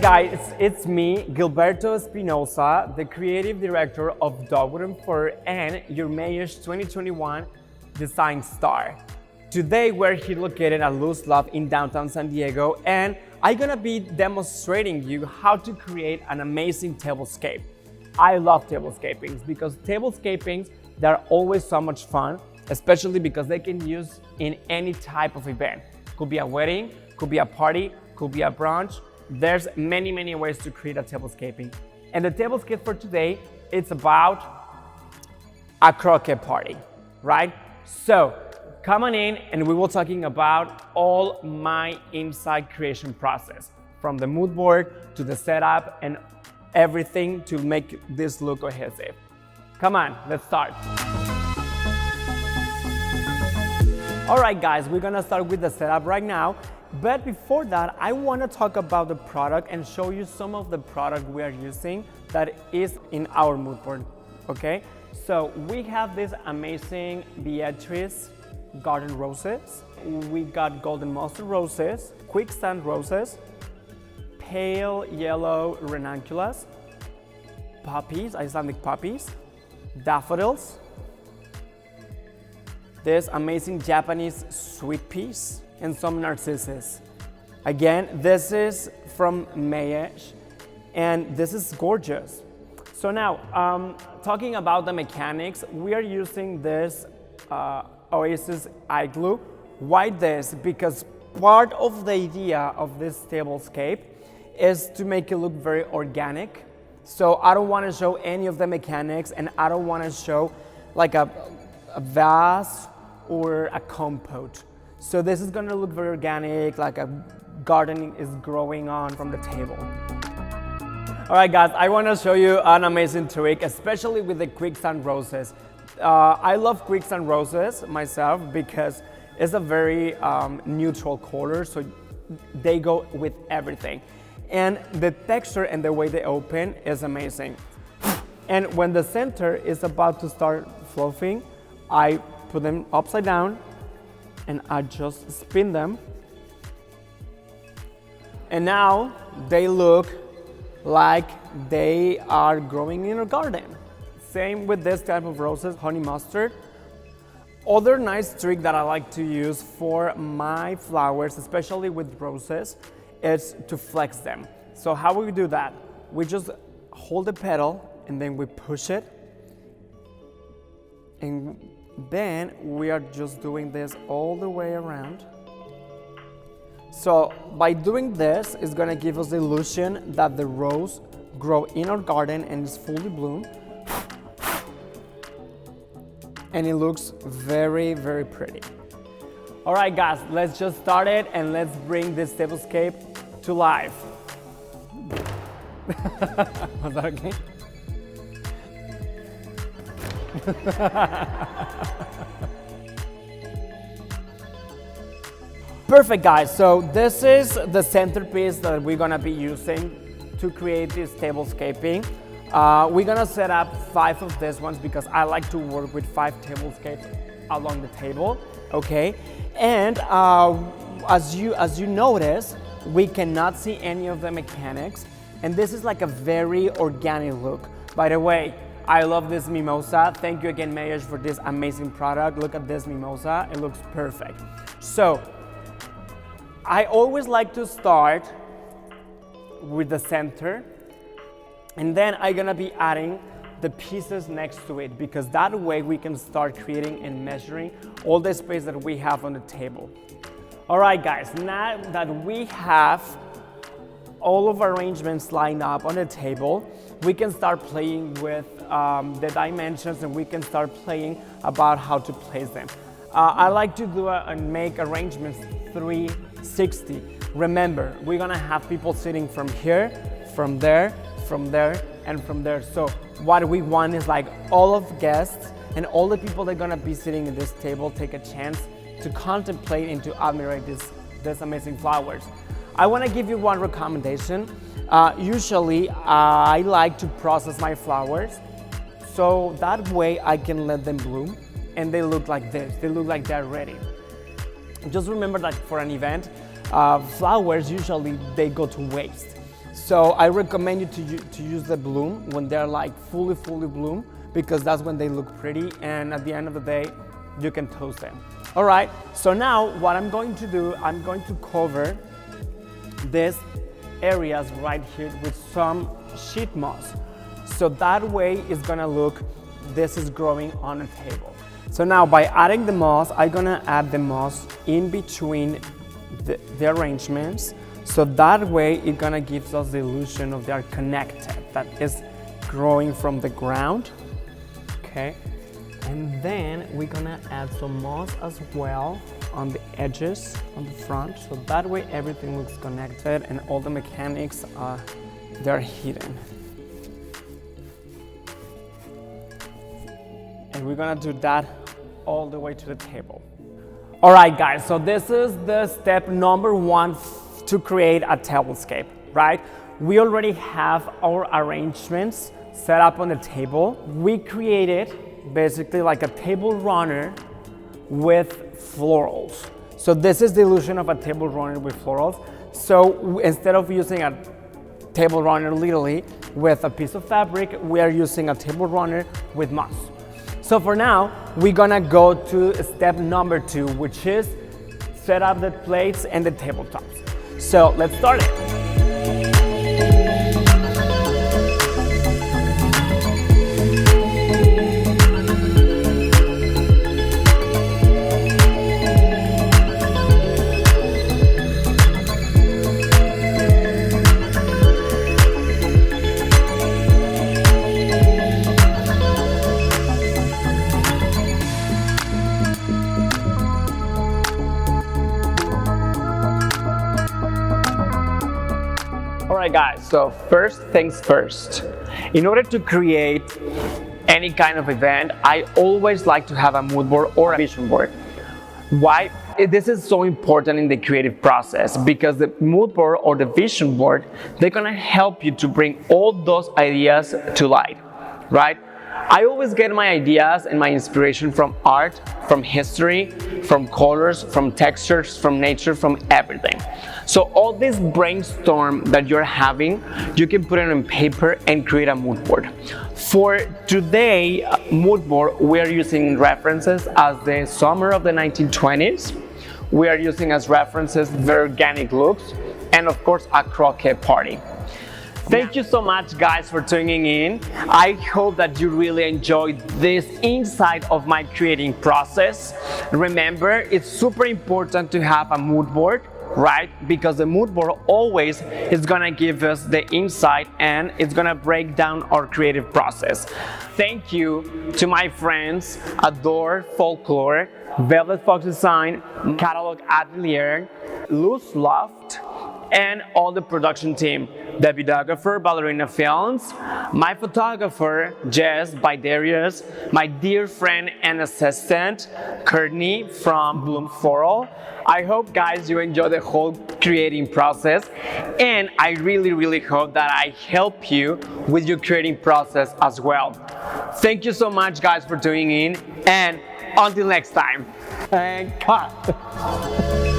guys, it's me, Gilberto Espinoza, the creative director of Dogwood and Fern and your Mayesh 2021 Design Star. Today we're here located at Luz Love in downtown San Diego, and I'm gonna be demonstrating you how to create an amazing tablescape. I love tablescapings because tablescapings, they're always so much fun, especially because they can use in any type of event. Could be a wedding, could be a party, could be a brunch. There's many ways to create a tablescaping. And the tablescape for today, it's about a croquet party, right? So come on in and we will talking about all my inside creation process, from the mood board to the setup and everything to make this look cohesive. Come on, let's start. All right guys, we're gonna start with the setup right now. But before that, I want to talk about the product and show you some of the product we are using that is in our mood board, okay? So we have this amazing Beatrice garden roses. We got golden mustard roses, quicksand roses, pale yellow ranunculus, poppies, Icelandic poppies, daffodils, this amazing Japanese sweet peas, and some narcissus. Again, this is from Mayesh, and this is gorgeous. So now, talking about the mechanics, we are using this Oasis Iglu. Why this? Because part of the idea of this tablescape is to make it look very organic. So I don't want to show any of the mechanics, and I don't want to show like a vase or a compote. So this is gonna look very organic, like a garden is growing on from the table. All right guys, I wanna show you an amazing trick, especially with the quicksand roses. I love quicksand roses myself because it's a very neutral color, so they go with everything. And the texture and the way they open is amazing. And when the center is about to start fluffing, I put them upside down and I just spin them. And now they look like they are growing in a garden. Same with this type of roses, honey mustard. Other nice trick that I like to use for my flowers, especially with roses, is to flex them. So how we do that? We just hold the petal and then we push it, and then we are just doing this all the way around. So by doing this, it's gonna give us the illusion that the rose grow in our garden and is fully bloomed. And it looks very pretty. All right guys, let's just start it and let's bring this tablescape to life. Was that okay? Perfect guys, so this is the centerpiece that we're gonna be using to create this tablescaping. We're gonna set up 5 of these ones because I like to work with 5 tablescapes along the table, okay? And as you notice, we cannot see any of the mechanics, and this is like a very organic look. By the way, I love this mimosa. Thank you again, Mayesh, for this amazing product. Look at this mimosa, it looks perfect. So, I always like to start with the center, and then I'm gonna be adding the pieces next to it, because that way we can start creating and measuring all the space that we have on the table. All right, guys, now that we have all of our arrangements lined up on the table, we can start playing with the dimensions, and we can start playing about how to place them. I like to do and make arrangements 360. Remember, we're gonna have people sitting from here, from there, and from there. So what we want is like all of the guests and all the people that are gonna be sitting at this table take a chance to contemplate and to admire this amazing flowers. I wanna give you one recommendation. Usually I like to process my flowers, so that way I can let them bloom and they look like this. They look like they're ready. Just remember that for an event, flowers usually they go to waste. So I recommend you to use the bloom when they're like fully bloom, because that's when they look pretty, and at the end of the day, you can toast them. All right, so now what I'm going to do, I'm going to cover these areas right here with some sheet moss. So that way it's gonna look, this is growing on a table. So now by adding the moss, I'm gonna add the moss in between the arrangements. So that way it's gonna give us the illusion of they are connected, that is growing from the ground, okay? And then we're gonna add some moss as well on the edges, on the front. So that way everything looks connected and all the mechanics they're hidden. And we're gonna do that all the way to the table. All right, guys, so this is the step number 1 to create a tablescape, right? We already have our arrangements set up on the table. We created basically like a table runner with florals. So this is the illusion of a table runner with florals. So instead of using a table runner literally with a piece of fabric, we are using a table runner with moss. So for now, we're gonna go to step number 2, which is set up the plates and the tabletops. So let's start it. Alright guys, so first things first. In order to create any kind of event, I always like to have a mood board or a vision board. Why? This is so important in the creative process, because the mood board or the vision board, they're gonna help you to bring all those ideas to light, right? I always get my ideas and my inspiration from art, from history, from colors, from textures, from nature, from everything. So all this brainstorm that you're having, you can put it on paper and create a mood board. For today mood board, we are using references as the summer of the 1920s. We are using as references very organic looks, and of course a croquet party. Thank you so much guys for tuning in. I hope that you really enjoyed this insight of my creating process. Remember, it's super important to have a mood board, right? Because the mood board always is gonna give us the insight and it's gonna break down our creative process. Thank you to my friends Adore Folklore, Velvet Fox Design, Catalog Atelier, Loose Loft, and all the production team, the videographer Ballerina Films, my photographer Jess by Darius, my dear friend and assistant Courtney from Bloom Floral. I hope guys you enjoy the whole creating process, and I really hope that I help you with your creating process as well. Thank you so much guys for tuning in, and until next time, and cut.